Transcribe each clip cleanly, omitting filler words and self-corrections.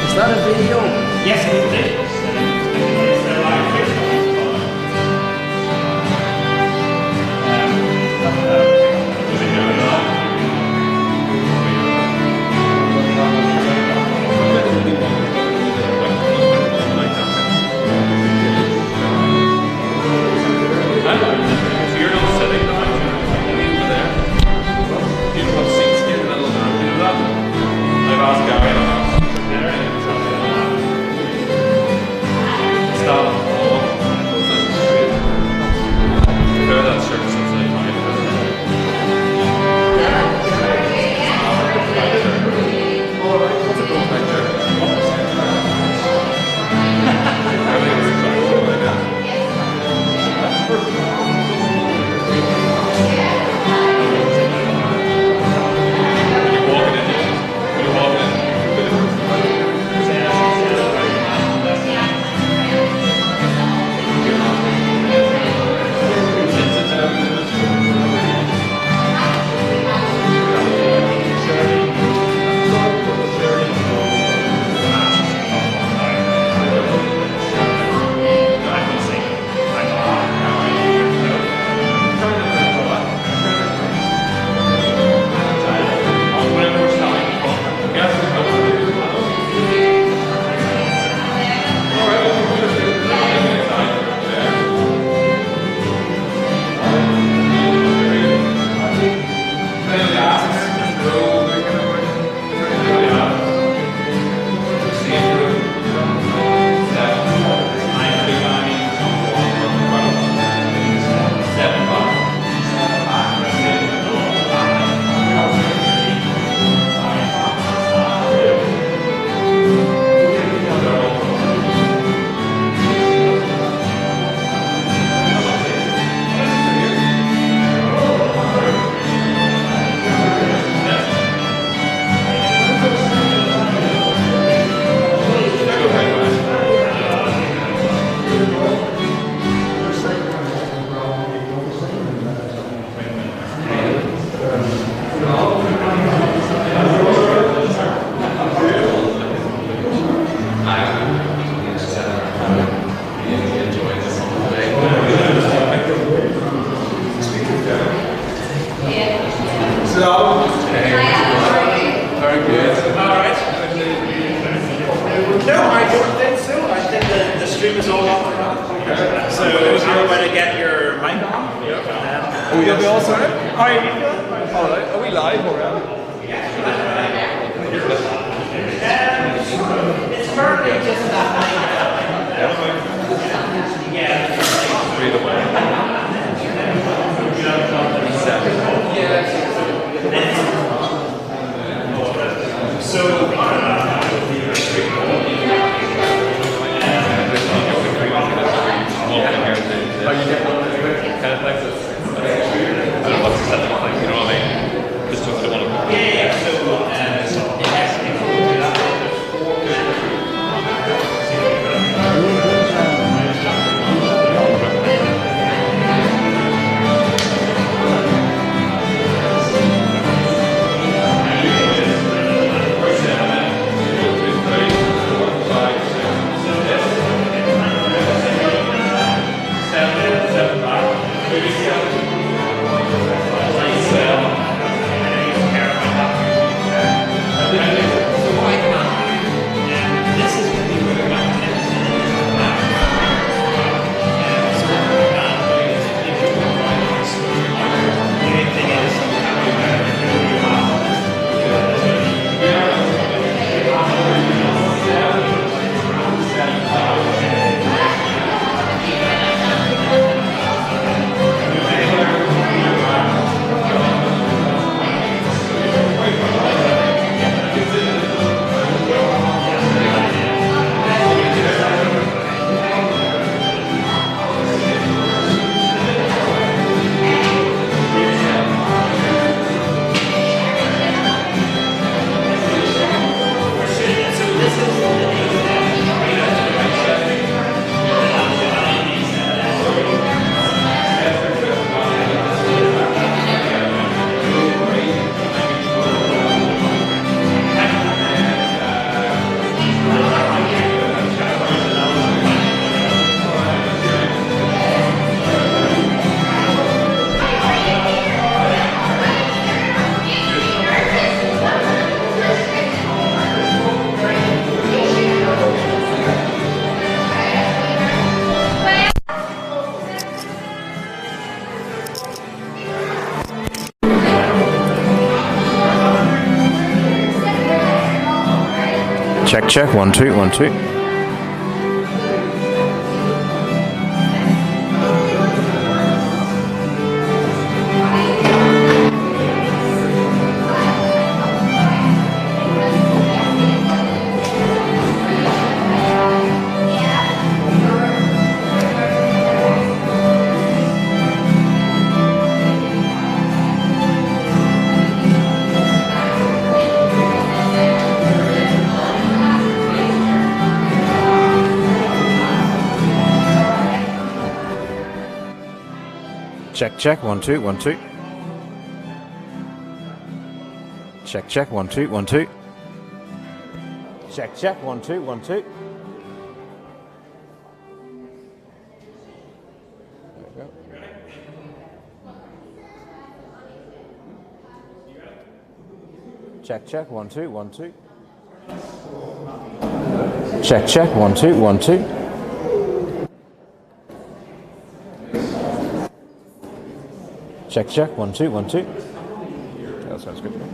Is that a video? Yes, it is. You'll be all sorted? How are you feeling? All right. Are we live already? It's currently just Straight away. Check, 1 2 1 2. Check, 1 2 1 2. Check, 1 2 1 2. Check, 1 2 1 2. There we go. Check, 1 2 1 2. Check, 1 2 1 2. Check, 1 2 1 2. Yeah, that sounds good to me.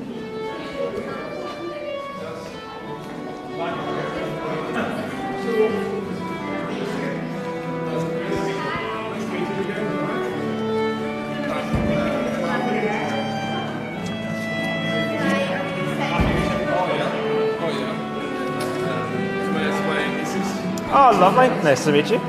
Oh, lovely. Nice to meet you.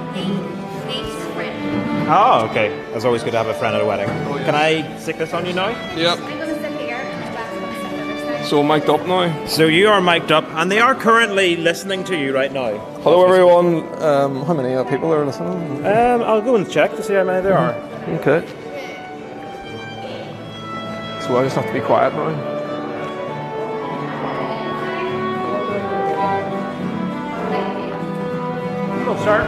Oh, okay. It's always good to have a friend at a wedding. Oh, yeah. Can I stick this on you now? Yep. I'm going to sit here and Jack's going to sit over there. So mic'd up now. So you are mic'd up, and they are currently listening to you right now. Hello everyone. How many people are listening? I'll go and check to see how many there are. Okay. So I just have to be quiet now. Hello, sir.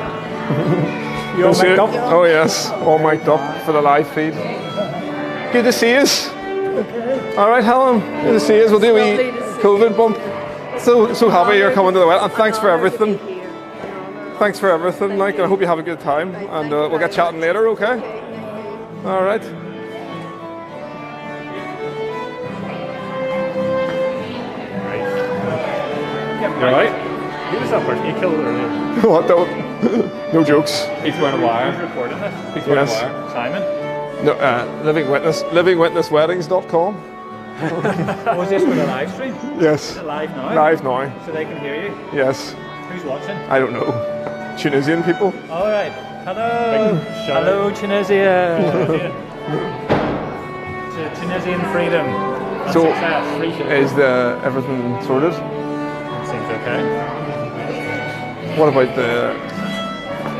You all mic'd up? Oh yes, all mic'd up for the live feed. Good to see us. All right, Helen. Good to see us. We'll do a COVID bump. So happy you're coming to the wedding, and thanks for everything. Thanks for everything, Mike. And I hope you have a good time, and we'll get chatting later. Okay. All right. You alright? Who was that person you killed earlier? What? Don't. No jokes. He's wearing a wire. Who's recording this? He's wearing Yes. a wire. Simon? No, living witness. Livingwitnessweddings.com. Was this with a live stream? Yes. Is it live now? Live now. So they can hear you? Yes. Who's watching? I don't know. Tunisian people. Alright. Hello. Hello, Tunisia. To Tunisian freedom. And So, success. Free shit. is everything sorted? Seems okay. What about the?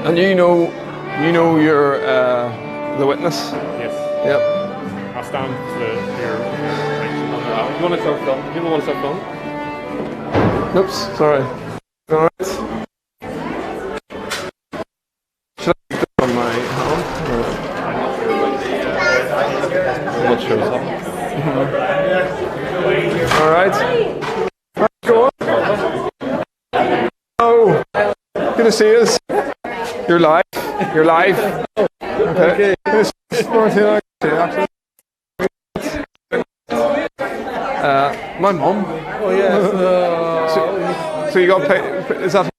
And you know you're the witness. Yes. Yep. I'll stand for your You want to start filming? People want to start filming? Oops. Sorry. All right. Should I put it on my hand? What shows up? All right. Go on. Oh, good to see us. You're live. You're live. Okay. Good to see us, Martina. Actually. My mum. Oh yeah. So you got paid? Is that?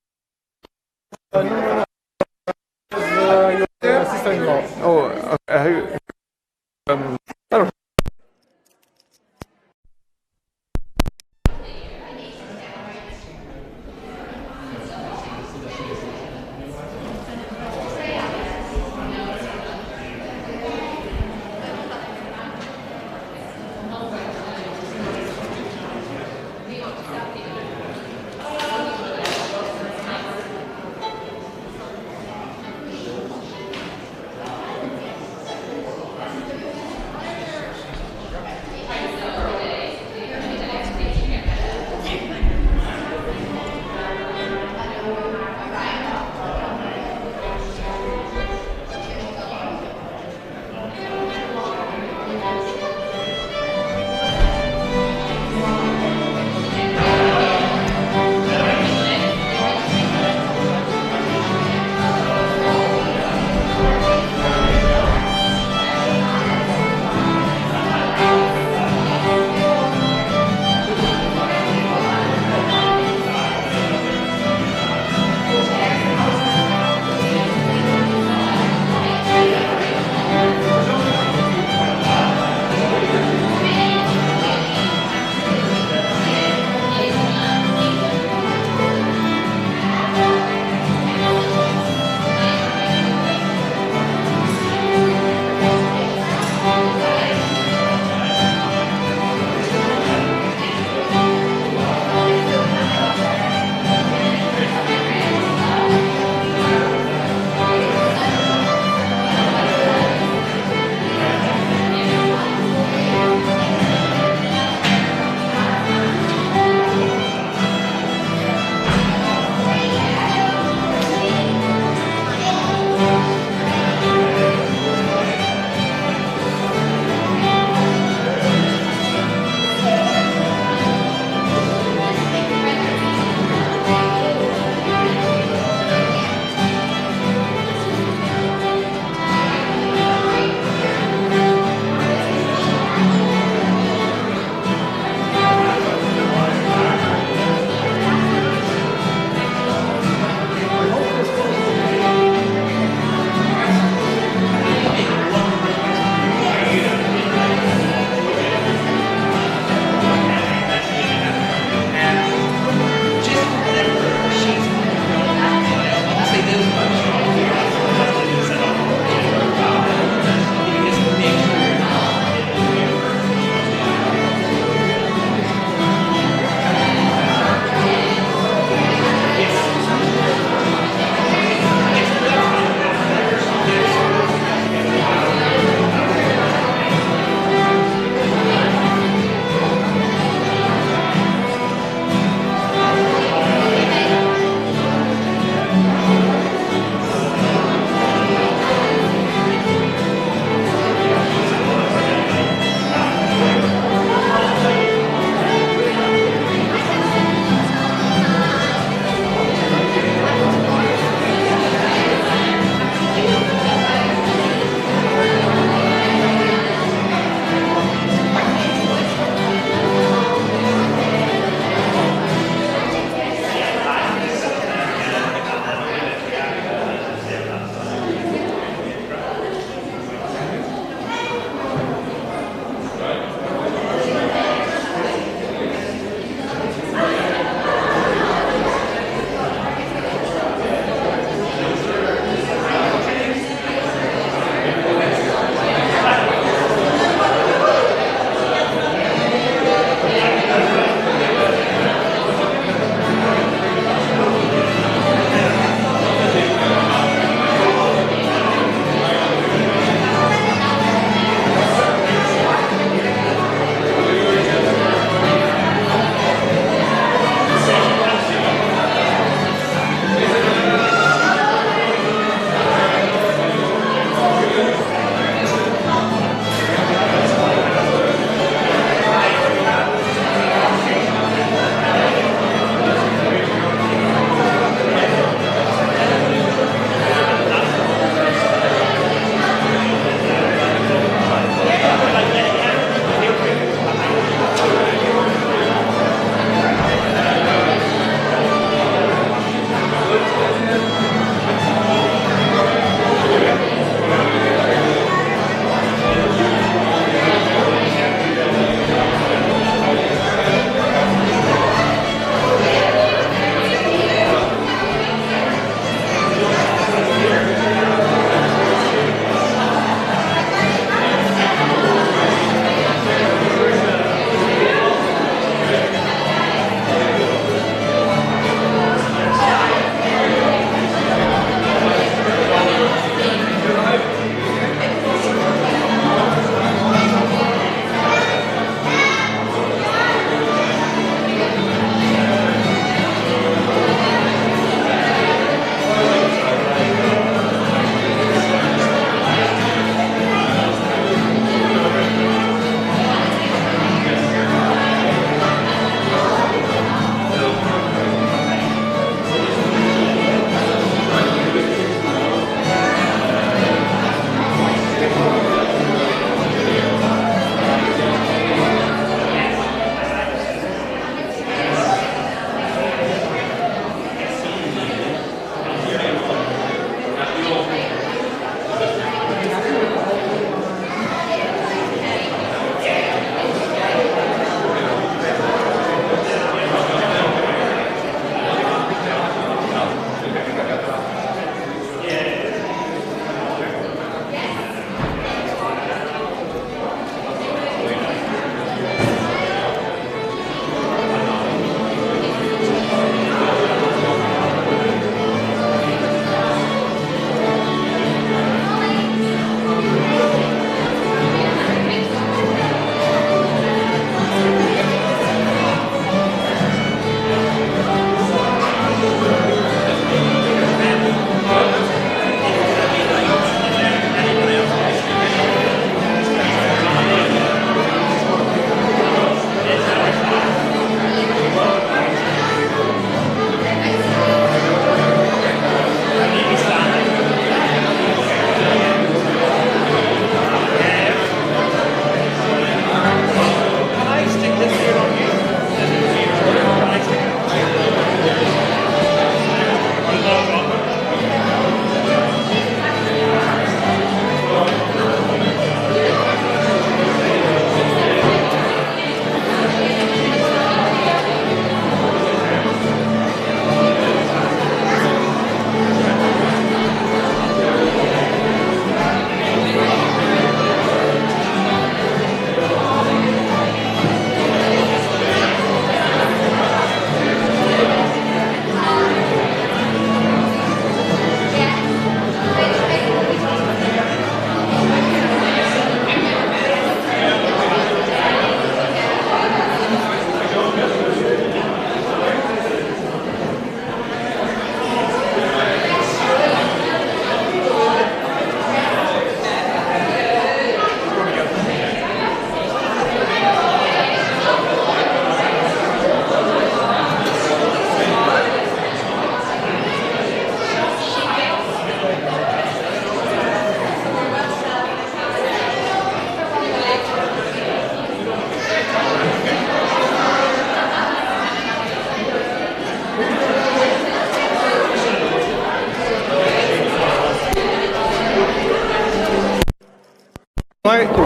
Oh, okay. I don't.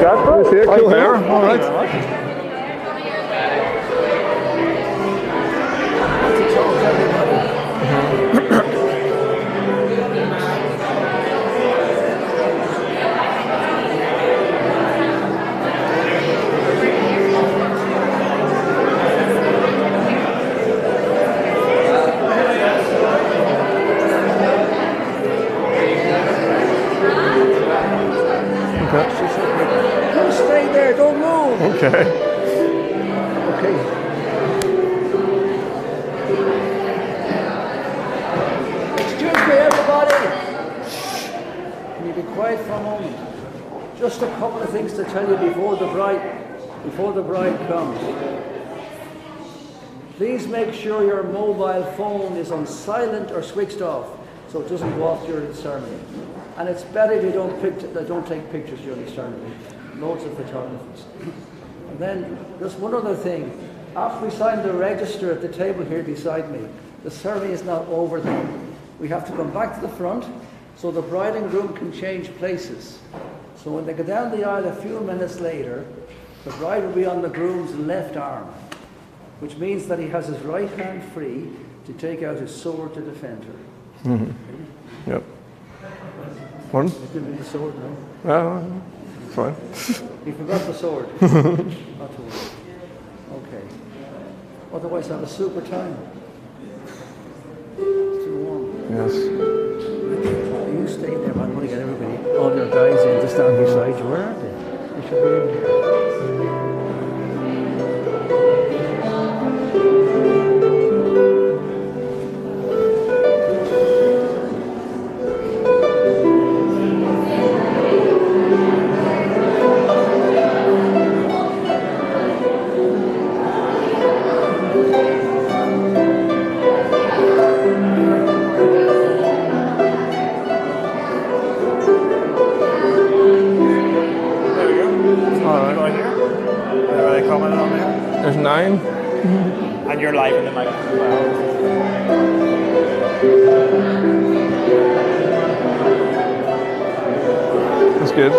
You see it? Cool hair. All right. Stay there, don't move. Okay. Okay. Excuse me, everybody. Can you be quiet for a moment? Just a couple of things to tell you before the bride comes. Please make sure your mobile phone is on silent or switched off, so it doesn't go off during the ceremony. And it's better if you don't take pictures during the ceremony. Loads of photographers. And then just one other thing. After we sign the register at the table here beside me, the ceremony is not over then. We have to come back to the front so the bride and groom can change places. So when they go down the aisle a few minutes later, the bride will be on the groom's left arm, which means that he has his right hand free to take out his sword to defend her. Mm-hmm. Yep. Pardon? You give me the sword now. Fine. You forgot the sword. Not to worry. Okay. Otherwise, have a super time. It's too warm. Yes. You stay there. I'm going to get everybody, all your guys in to stand beside you. Where are they? They should be in here. There's 9. And you're live in the microphone as well. That's good.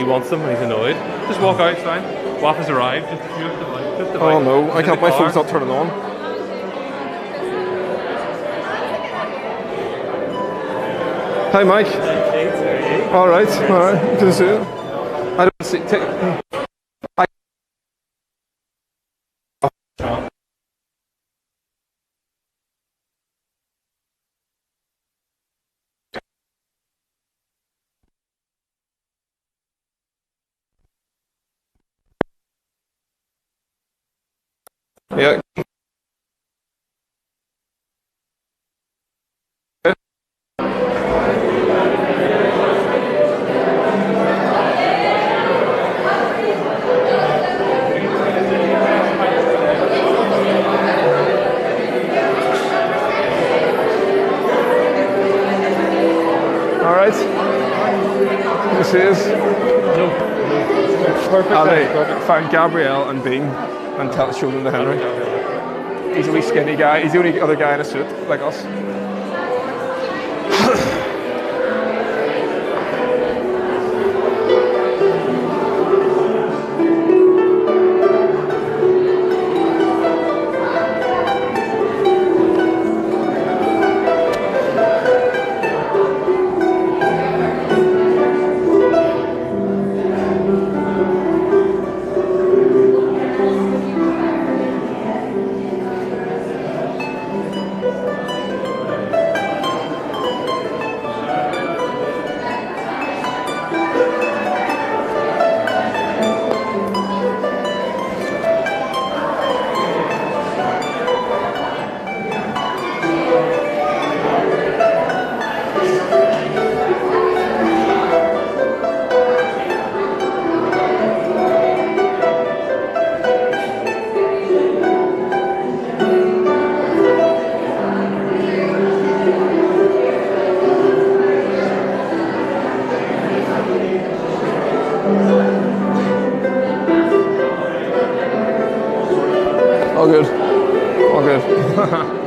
Wants them and he's annoyed. Just walk out, it's fine. Wafa's arrived. Just the light. Oh no, I can't. My phone's not turning on. Hi, Mike. All right. Good to see you. I don't see. Yeah. All right. This is perfect. Perfect. Found Gabrielle and Bean and showed them to Henry. He's a wee skinny guy. He's the only other guy in a suit like us. All good. All good.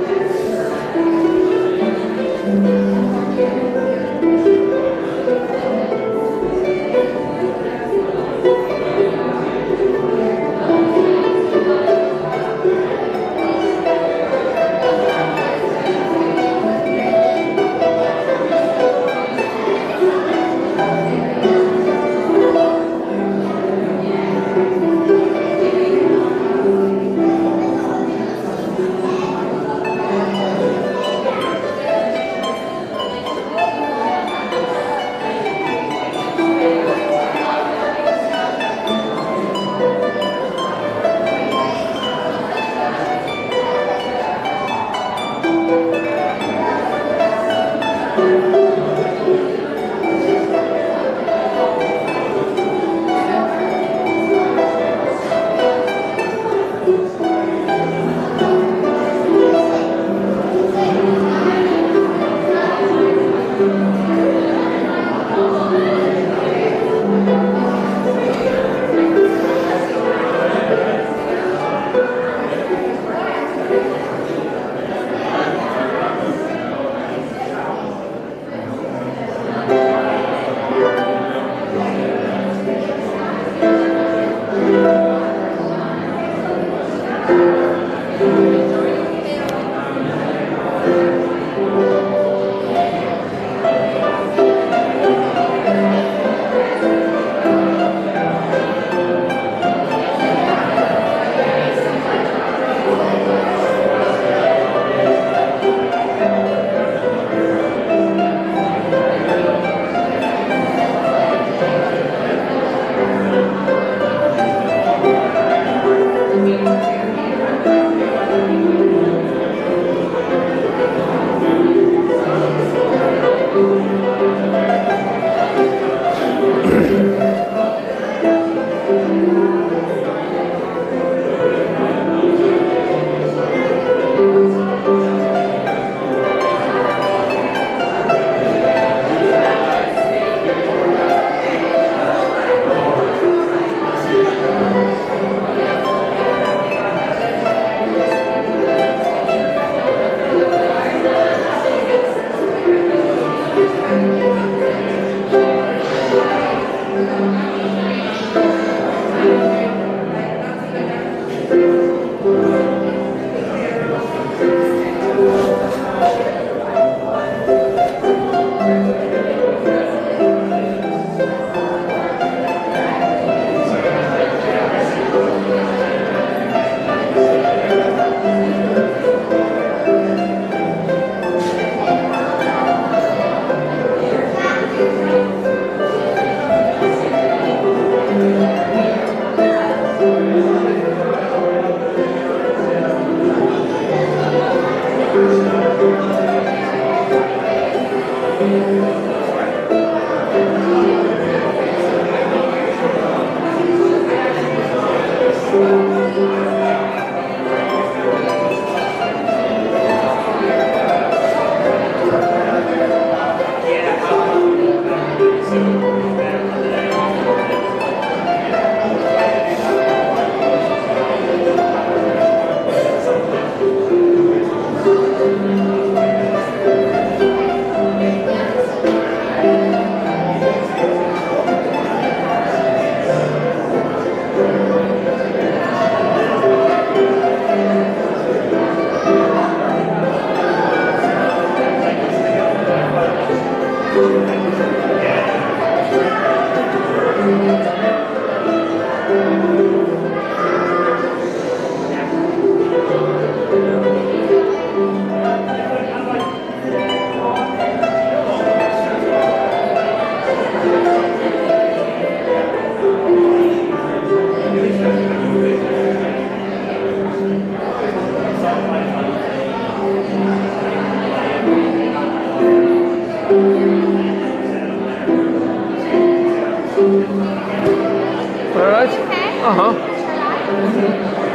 All right. Okay. Uh-huh.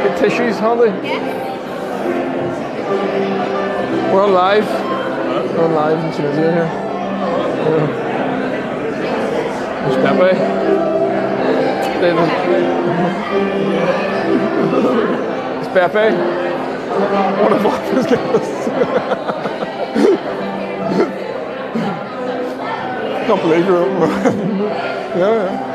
Get tissues handy. Yes. We're on live. We're on live in Tunisia here. Yeah. There's Pepe. David. It's Pepe. One of Wafa's guests. Can't believe you're yeah.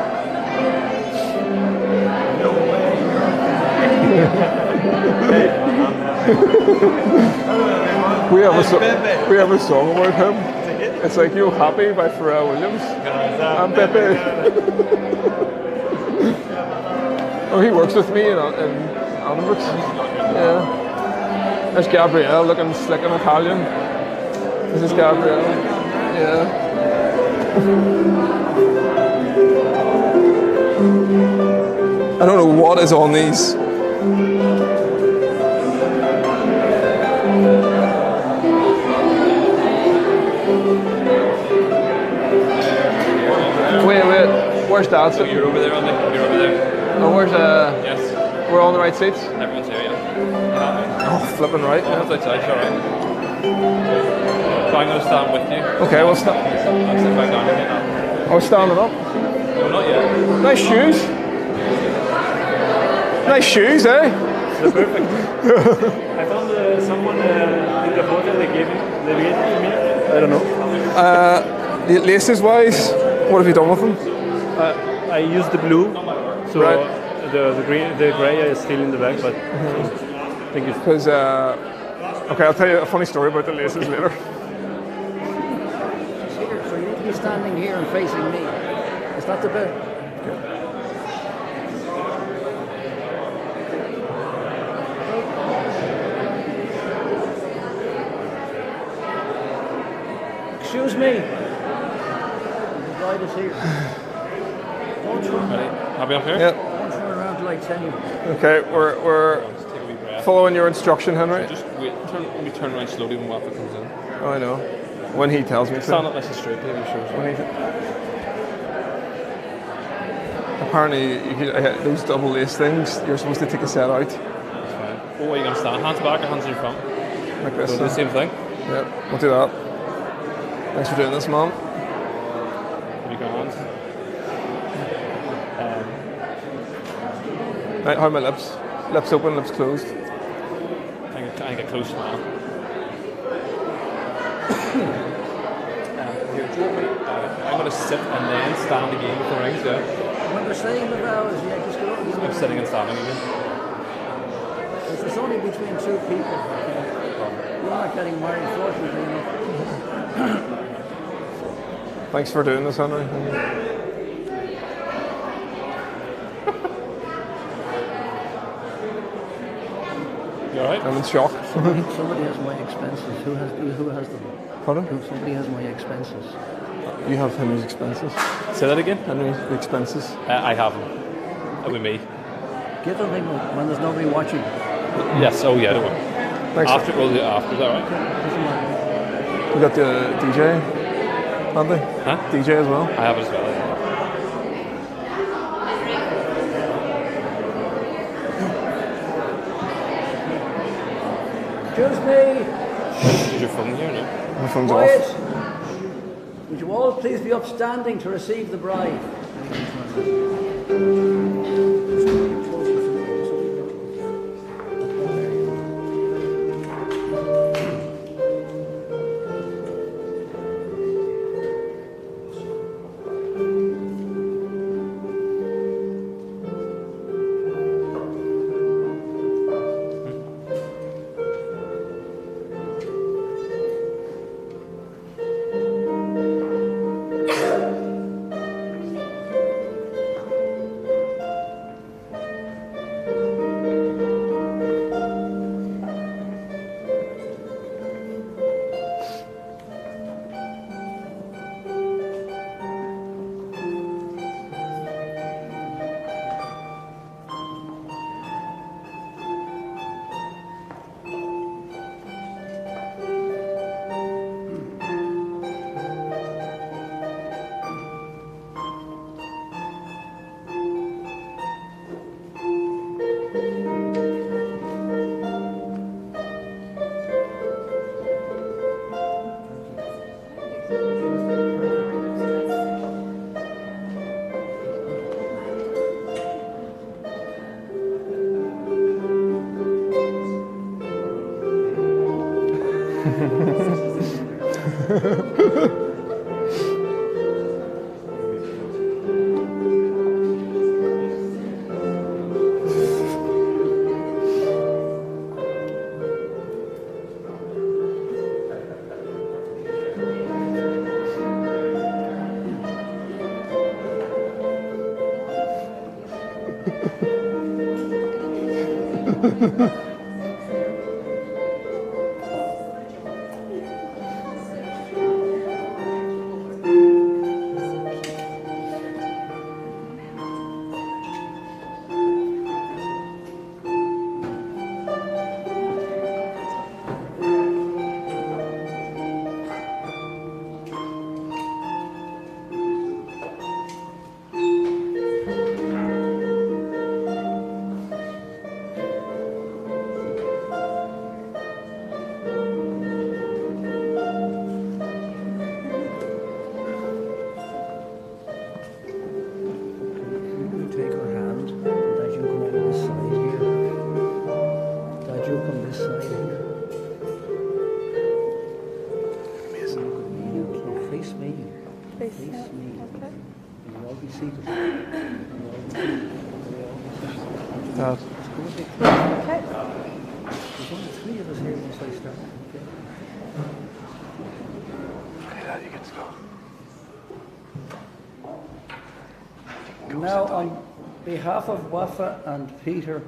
We have a song about him. It's like "You Happy" by Pharrell Williams. I'm Pepe. Oh, he works with me in Aldenbrooks. Yeah. There's Gabrielle looking slick and Italian. This is Gabrielle. Yeah. I don't know what is on these. Wait. Where's Dad? So you're over there, Andy. You're over there. Oh, where's Yes. We're on the right seats. Everyone's here, yeah. Oh, flipping right. Oh, it's outside, all right. So I'm going to stand with you. Okay, we'll stop. I'll sit back down again now. I was standing up. No, not yet. Nice shoes. Nice shoes, eh? They're perfect. I found someone in the hotel they gave to me. I don't know. Laces wise, what have you done with them? I used the blue, so Right. the green, the grey is still in the bag, but thank you. Because, okay, I'll tell you a funny story about the laces later. Here, so you need to be standing here and facing me. Is that the bit? Excuse me. The bride is here. Don't turn, Ready? Happy up here? Yeah. don't turn around till I tell you. Okay, we're Just take a wee breath. following your instruction, Henry. Just wait. We turn around slowly when Wafa comes in. Oh, I know. When he tells me Stand to. up nice and straight, baby. Sure. When he Apparently, those double lace things, you're supposed to take a set out That's fine. Oh, are you going to stand? Hands back or hands in front? like this. So do the same thing. Yeah, we'll do that. Thanks for doing this, Mom. Have you got hands? Right, how are my lips? Lips open, lips closed. I get close now. Here, do you want me? I'm going to sit and then stand again with the rings, yeah? When they're saying the vows, yeah, just go. I'm sitting and standing again. It's only between two people. You're not getting married, fortunately enough. Thanks for doing this, Henry. You alright? I'm in shock. Somebody has my expenses. Who has them? Pardon? Somebody has my expenses. You have Henry's expenses. Say that again? Henry's expenses. I haven't. It'll be me. Give them when there's nobody watching. Yes, oh yeah, don't worry. Thanks. After, we'll do it after, is that right? Doesn't matter. We got the DJ, Andy? Huh? DJ as well. I have it as well. Yeah. Excuse me. Is your phone here now? My phone's Quiet. off. Would you all please be upstanding to receive the bride? Take her hand, and that you come over this side here. That you come this side here. Amazing. Look at me now. No, face me. Face me. Okay. And you'll all be seated. You'll all be seated. Dad. Let's go a bit. Okay. There's only 3 of us here once I start. Okay. Okay, Dad, you get to go. Now, on behalf of Wafa and Peter,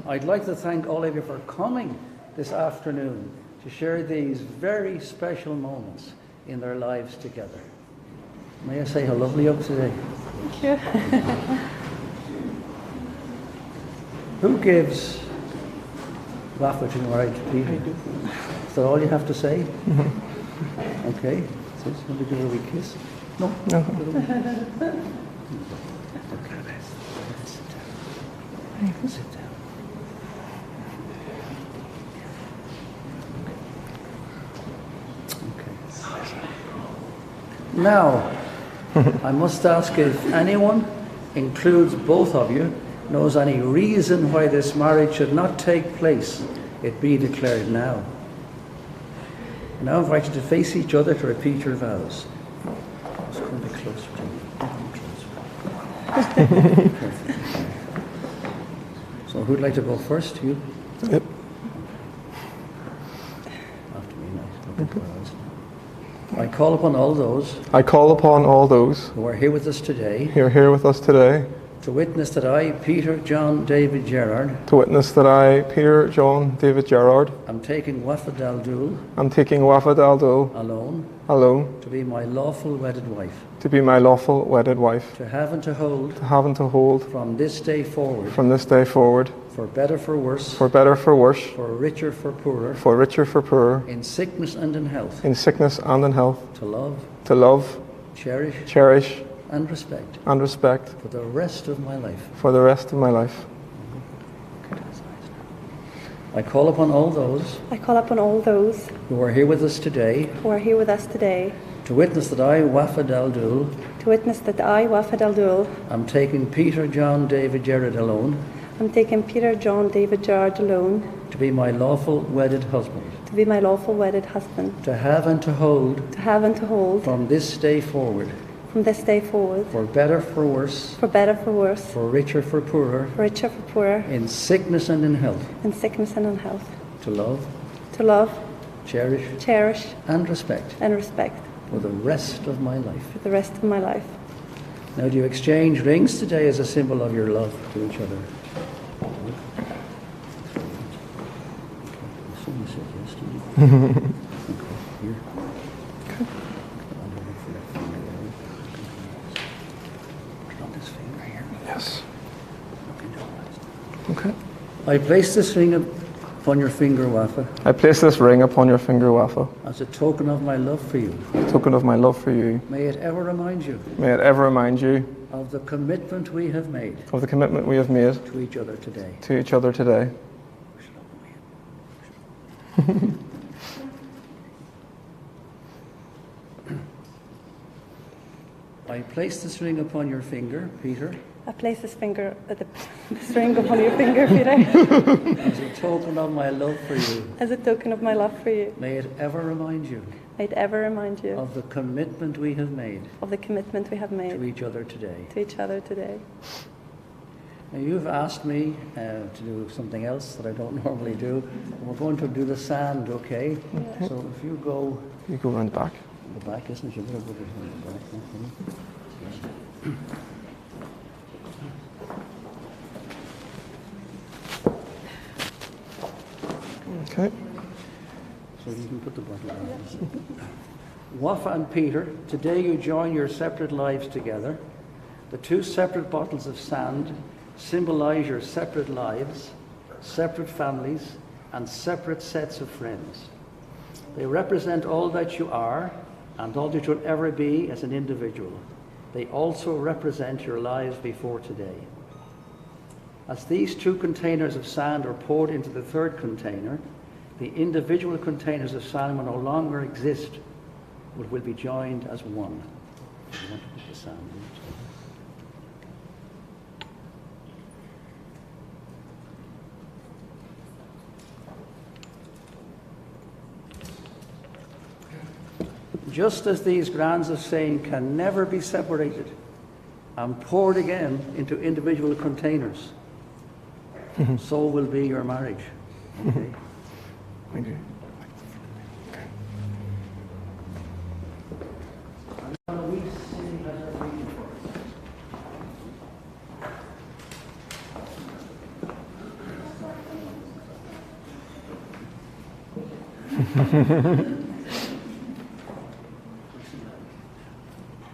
I'd like to thank all of you for coming this afternoon to share these very special moments in their lives together. May I say how lovely you look today? Thank you. Who gives Wafa to marry to Peter? Is that all you have to say? Okay. So, let me give her a wee kiss. No? No. Okay, sit down. Sit down. Okay. Now, I must ask if anyone, includes both of you, knows any reason why this marriage should not take place, it be declared now. I now invite you to face each other to repeat your vows. Just come a bit closer to me. So who'd like to go first? You? Yep. After me, nice. Look into our eyes now. I call upon all those I call upon all those who are here with us today who are here with us today to witness that I, Peter John David Gerard, to witness that I, Peter John David Gerard, am taking Wafa Daldul am taking Wafa Daldul alone alone to be my lawful wedded wife, to be my lawful wedded wife, to have and to hold to have and to hold from this day forward, from this day forward, for better, for worse, for better, for worse, for richer, for poorer, for richer, for poorer, in sickness and in health, in sickness and in health, to love, to love, cherish, cherish, and respect and respect for the rest of my life. for the rest of my life. I call upon all those I call upon all those who are here with us today who are here with us today to witness that I, Wafa Daldul, to witness that I, Wafa Daldul, am taking Peter John David Gerard alone am taking Peter John David Gerard alone to be my lawful wedded husband, to be my lawful wedded husband, to have and to hold to have and to hold from this day forward, from this day forward, for better, for worse, for better, for worse, for richer, for poorer, for richer, for poorer, in sickness and in health, in sickness and in health, to love, to love, cherish, cherish, and respect and respect for the rest of my life. for the rest of my life. Now, do you exchange rings today as a symbol of your love to each other? Someone said yes to you. Okay, here. On this finger here. Yes. Look into her eyes. Okay. I place this ring upon your finger, Wafa, I place this ring upon your finger, Wafa, as a token of my love for you. token of my love for you. May it ever remind you May it ever remind you of the commitment we have made of the commitment we have made to each other today. to each other today. I place this ring upon your finger, Peter, I place this ring upon your finger, Peter, as a token of my love for you. as a token of my love for you. May it ever remind you May it ever remind you of the commitment we have made of the commitment we have to made each other today. to each other today. Now, you've asked me to do something else that I don't normally do. We're going to do the sand, okay? So if you go You go around the back. the back, isn't it? You better go to the back. Okay. So you can put the bottle on. Wafa and Peter, today you join your separate lives together. The two separate bottles of sand symbolize your separate lives, separate families, and separate sets of friends. They represent all that you are and all that you'll ever be as an individual. They also represent your lives before today. As these two containers of sand are poured into the third container, the individual containers of sand will no longer exist, but will be joined as one. You want to put the sand in. Just as these grains of sand can never be separated and poured again into individual containers, so will be your marriage. Okay? Thank you.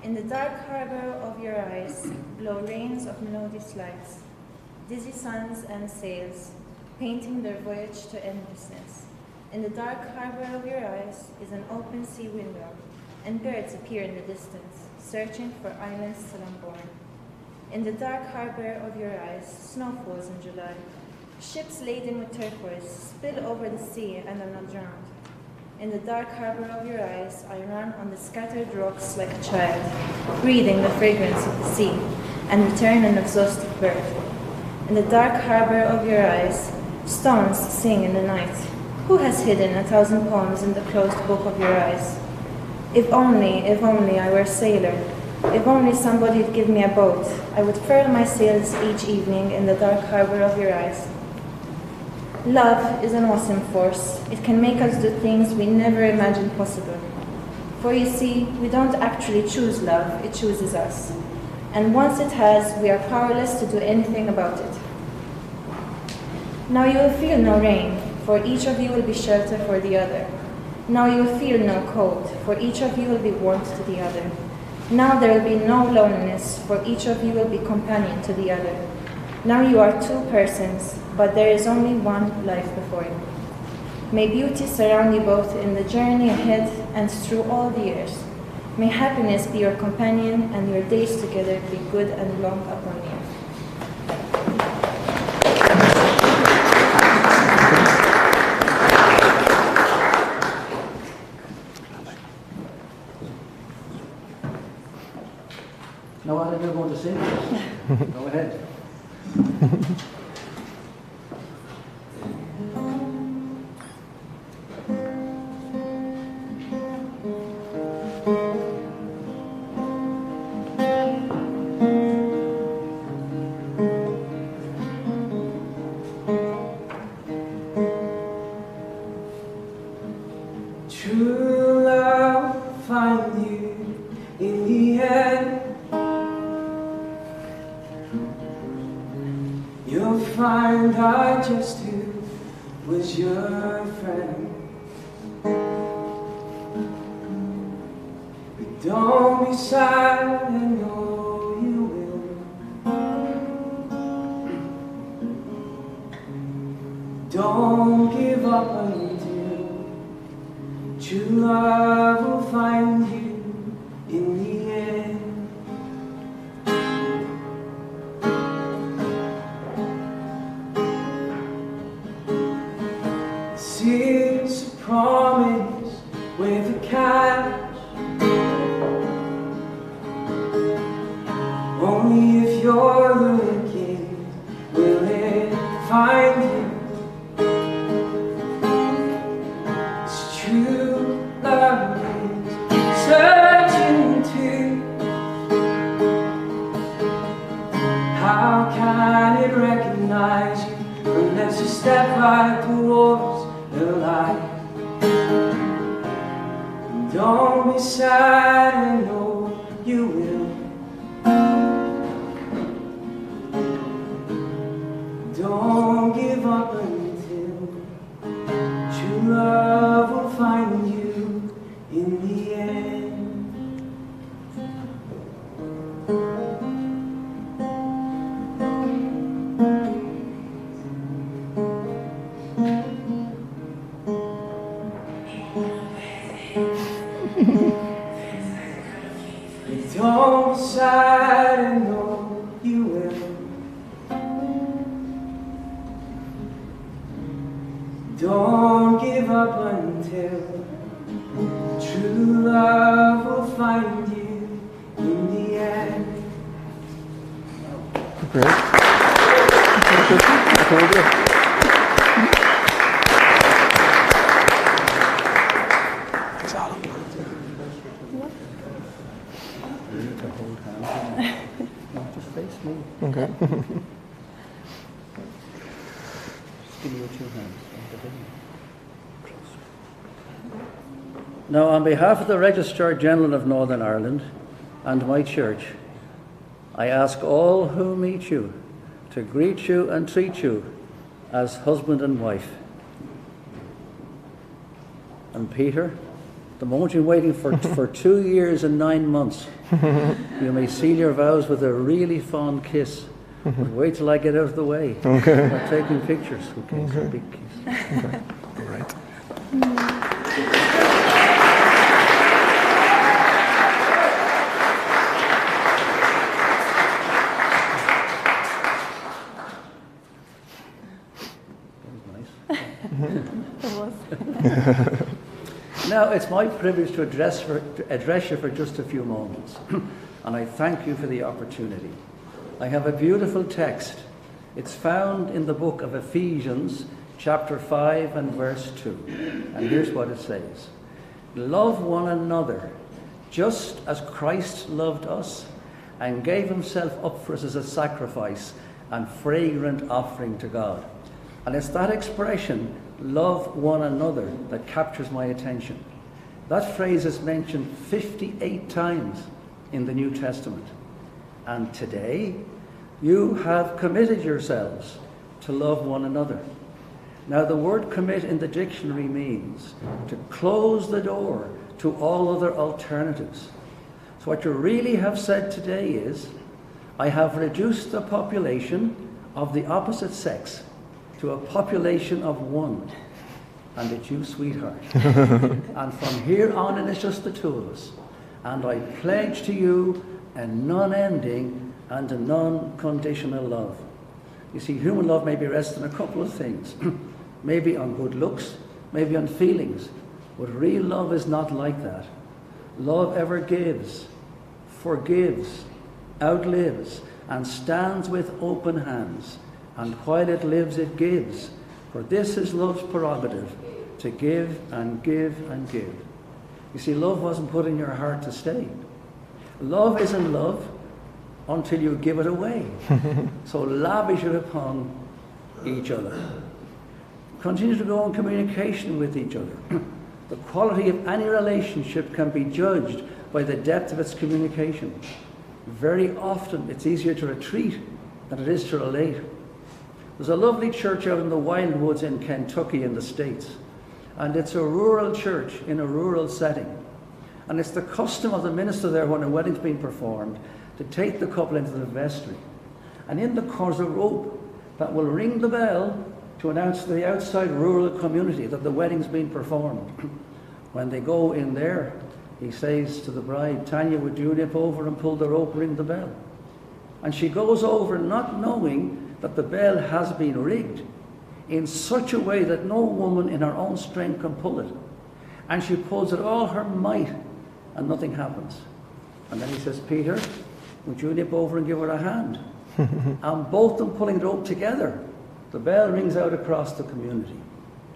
In the dark harbor of your eyes blow rains of melodious lights, dizzy suns and sails, painting their voyage to endlessness. In the dark harbor of your eyes is an open sea window, and birds appear in the distance, searching for islands still unborn. In the dark harbor of your eyes, snow falls in July. Ships laden with turquoise spill over the sea and are not drowned. In the dark harbor of your eyes, I run on the scattered rocks like a child, breathing the fragrance of the sea, and return an exhausted bird. In the dark harbor of your eyes, stones sing in the night. Who has hidden 1,000 poems in the closed book of your eyes? If only I were a sailor. If only somebody'd give me a boat, I would furl my sails each evening in the dark harbor of your eyes. Love is an awesome force. It can make us do things we never imagined possible. For you see, we don't actually choose love, it chooses us. And once it has, we are powerless to do anything about it. Now you will feel no rain, for each of you will be shelter for the other. Now you will feel no cold, for each of you will be warmth to the other. Now there will be no loneliness, for each of you will be companion to the other. Now you are two persons, but there is only one life before you. May beauty surround you both in the journey ahead and through all the years. May happiness be your companion and your days together be good and long upon you. Now, what are you going to sing? Go ahead. True love find you in the end. You'll find I just who was your friend. But don't be sad, I know you will. Don't give up until true love will find you in the end. It's a promise with a catch. Only if you're looking will it find you. It's true love is searching too. How can it recognize you unless you step right towards the light? Don't be sad, I know you will. Don't give up until Don't give up until true love will find you in the end. Great. I told you. Okay. Just give me your 2 hands. Now, on behalf of the Registrar General of Northern Ireland and my church, I ask all who meet you to greet you and treat you as husband and wife. And Peter, the moment you're waiting for 2 years and 9 months, you may seal your vows with a really fond kiss. But wait till I get out of the way. Okay. We're taking pictures. Okay, so big kiss. Okay. All right. Now, it's my privilege to address you for just a few moments, and I thank you for the opportunity. I have a beautiful text. It's found in the book of Ephesians, chapter 5 and verse 2. And here's what it says. Love one another, just as Christ loved us and gave himself up for us as a sacrifice and fragrant offering to God. And it's that expression, love one another, that captures my attention. That phrase is mentioned 58 times in the New Testament. And today, you have committed yourselves to love one another. Now, the word commit in the dictionary means to close the door to all other alternatives. So what you really have said today is, I have reduced the population of the opposite sex to a population of one. And it's you, sweetheart. And from here on, it's just the two of us. And I pledge to you a non-ending and a non-conditional love. You see, human love may be rested on a couple of things. Maybe on good looks, maybe on feelings. But real love is not like that. Love ever gives, forgives, outlives, and stands with open hands. And while it lives, it gives. For this is love's prerogative, to give and give and give. You see, love wasn't put in your heart to stay. Love isn't love until you give it away. So lavish it upon each other. Continue to go in communication with each other. The quality of any relationship can be judged by the depth of its communication. Very often it's easier to retreat than it is to relate. There's a lovely church out in the Wildwoods in Kentucky in the States. And it's a rural church in a rural setting. And it's the custom of the minister there when a wedding's being performed to take the couple into the vestry. And in the corner's a rope that will ring the bell to announce to the outside rural community that the wedding's been performed. When they go in there, he says to the bride, Tanya, would you nip over and pull the rope, ring the bell? And she goes over not knowing that the bell has been rigged in such a way that no woman in her own strength can pull it. And she pulls it all her might and nothing happens. And then he says, Peter, would you nip over and give her a hand? And both them pulling the rope together, the bell rings out across the community.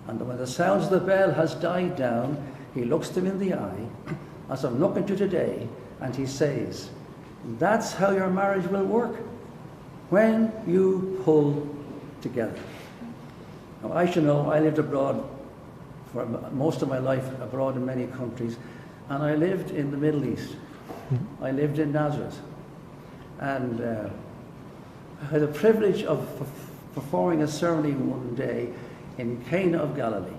And when the sounds of the bell has died down, he looks them in the eye, as I'm looking at you today, and he says, that's how your marriage will work, when you pull together. Now, I should know, I lived abroad for most of my life, abroad in many countries, and I lived in the Middle East. I lived in Nazareth. And I had the privilege of performing a ceremony one day in Cana of Galilee.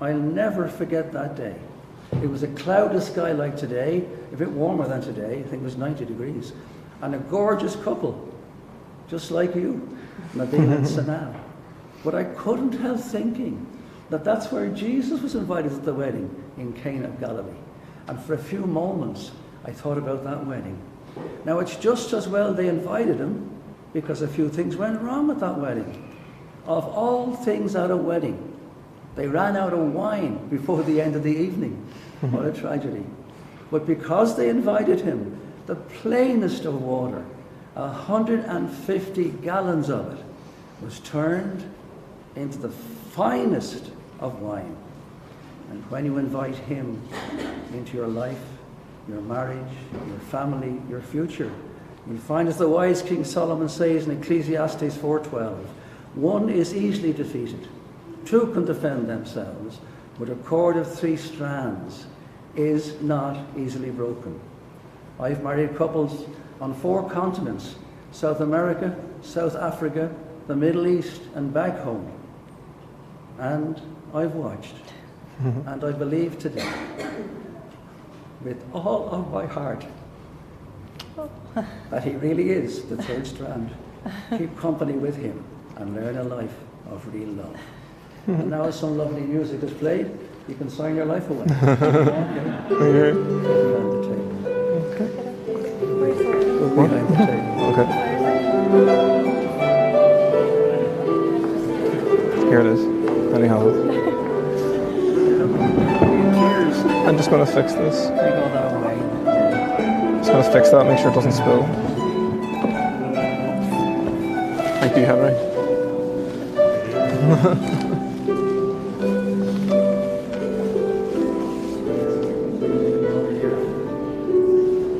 I'll never forget that day. It was a cloudless sky like today, a bit warmer than today, I think it was 90 degrees, and a gorgeous couple, just like you, Nadine and Sanam. But I couldn't help thinking that that's where Jesus was invited to the wedding, in Cana of Galilee. And for a few moments, I thought about that wedding. Now, it's just as well they invited him, because a few things went wrong at that wedding. Of all things at a wedding, They ran out of wine before the end of the evening. What a tragedy. But because they invited him, the plainest of water, 150 gallons of it, was turned into the finest of wine. And when you invite him into your life, your marriage, your family, your future, you'll find, as the wise King Solomon says in Ecclesiastes 4:12, one is easily defeated, two can defend themselves, but a cord of 3 strands is not easily broken. I've married couples on 4 continents: South America, South Africa, the Middle East, and back home. And I've watched, and I believe today, with all of my heart, that he really is the 3rd strand. Keep company with him and learn a life of real love. And now as some lovely music is played, you can sign your life away. Okay. Behind the table. Okay. Go behind the table. Okay. Here it is. Anyhow. Cheers. I'm just going to fix this. Take all that away. Just going to fix that, make sure it doesn't spill. Thank you, Henry.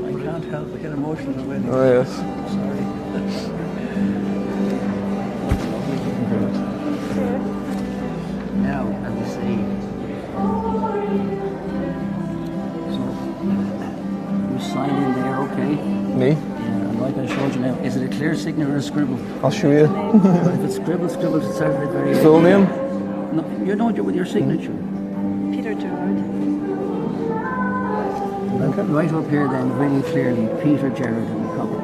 I can't help but get emotional already. Oh, yes. Sorry. Now, let me see. So, you sign in there, okay? Me? Yeah, and like I showed you now, is it a clear signature or a scribble? I'll show you. But if it's scribble, it's certainly very... Full name? No, you know with your signature. Peter Gerard. Right up here then, really clearly, Peter Gerard and the couple.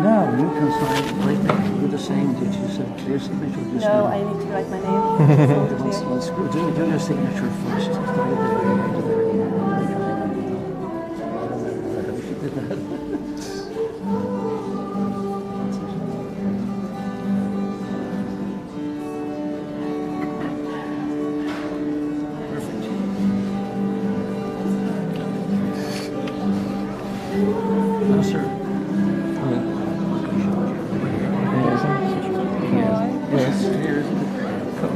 Now you can sign right there. Do the same. Did you say clear signature? Just No, now? I need to write my name. Do your signature first. Start at the very end there. Perfect. Now, sir. Yes.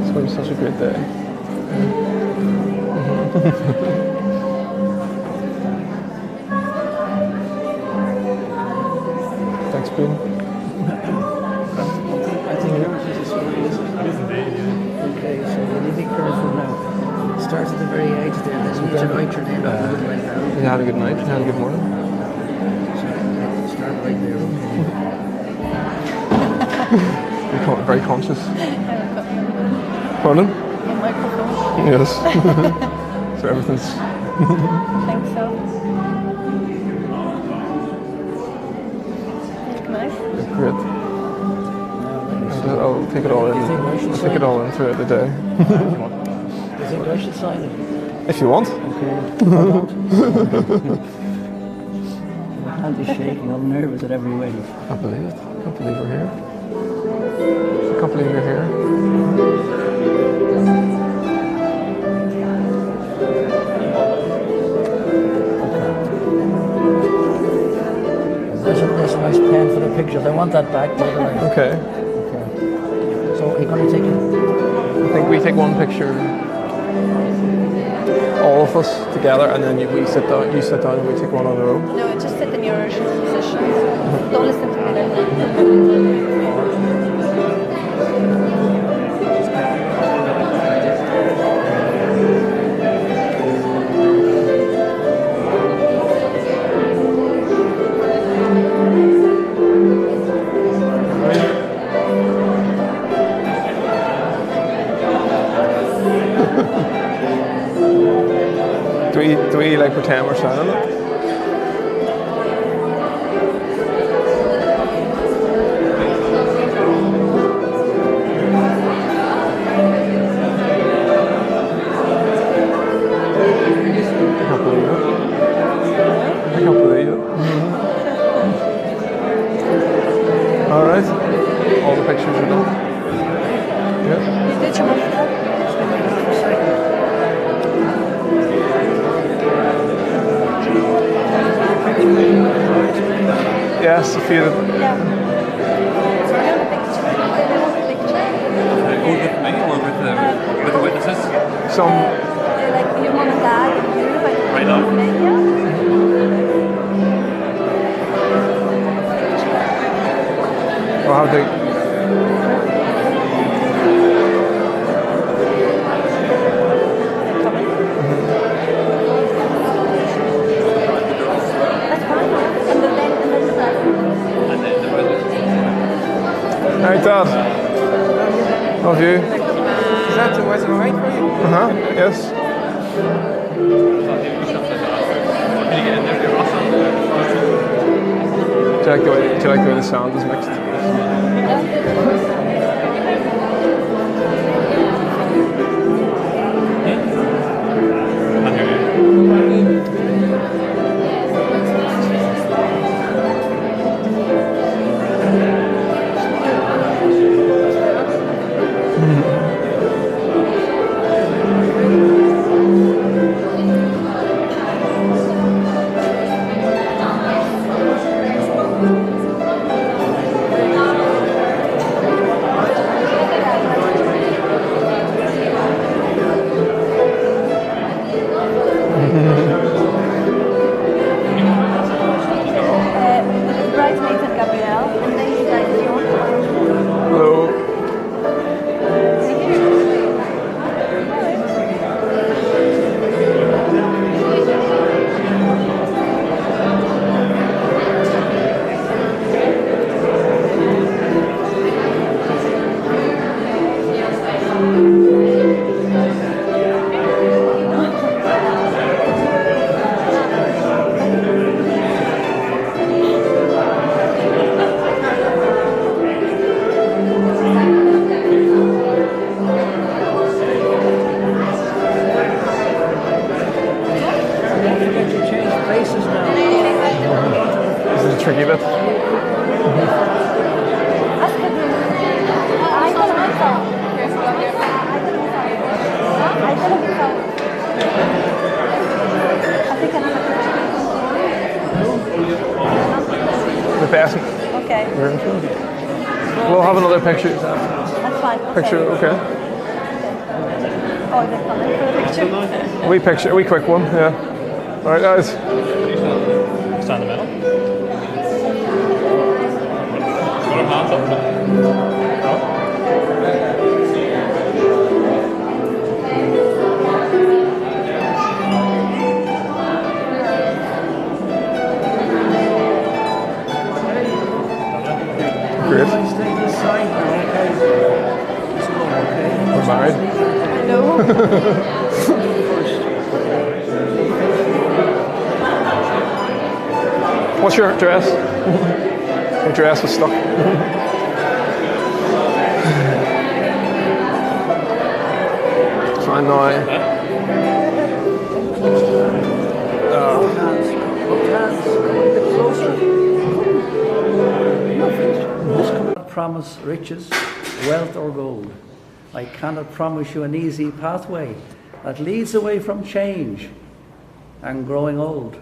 It's been such a great day. Thanks, Ben. I think yours is a story, is it? It is indeed, yeah. Okay, so you need to be careful now. Start at the very edge there, then you need to write your name up a little like that. You had a good night? You had a good morning? Start right there, You're very conscious. Pardon? A microphone. Yes. So everything's... I think so. Look nice. Great. I'll take it all in. I'll take it all in throughout the day. Do you think I should sign it? If you want. Okay. My hand is shaking, I'm nervous at every way. I can't believe it. I can't believe we're here. I can't believe you're here. There's a nice pen for the pictures. I want that back, by the way. Okay. So are you going to take it? I think we take one picture, all of us together, and then we sit down. You sit down, and we take one on the row. No, just sit in your position. Don't listen to me then. Do we like pretend we're signing it? for you to... Yeah. So I have a picture. I have a picture. With me or with the witnesses? Some... Like your mom and dad and you, like Right now? yeah. I'll have the... Hey Dad. Love you. Is that the was it alright for you? Yes. Can you get in there? Do you like the way the sound is mixed? Bridesmaids and Gabrielle, and then you guys don't. Hello. This is a tricky bit. The best. Okay. We'll have another picture. That's fine. Okay. Picture, okay. Oh, they're coming for the picture. A wee quick one, yeah. All right, guys. Stand in the middle. Got our hands up. Great. Let's take this side now, okay? Let's go, okay? We're married. No. What's your dress? Your dress was stuck. Fine now. Hands, a bit closer. This cannot promise riches, wealth or gold. I cannot promise you an easy pathway that leads away from change and growing old.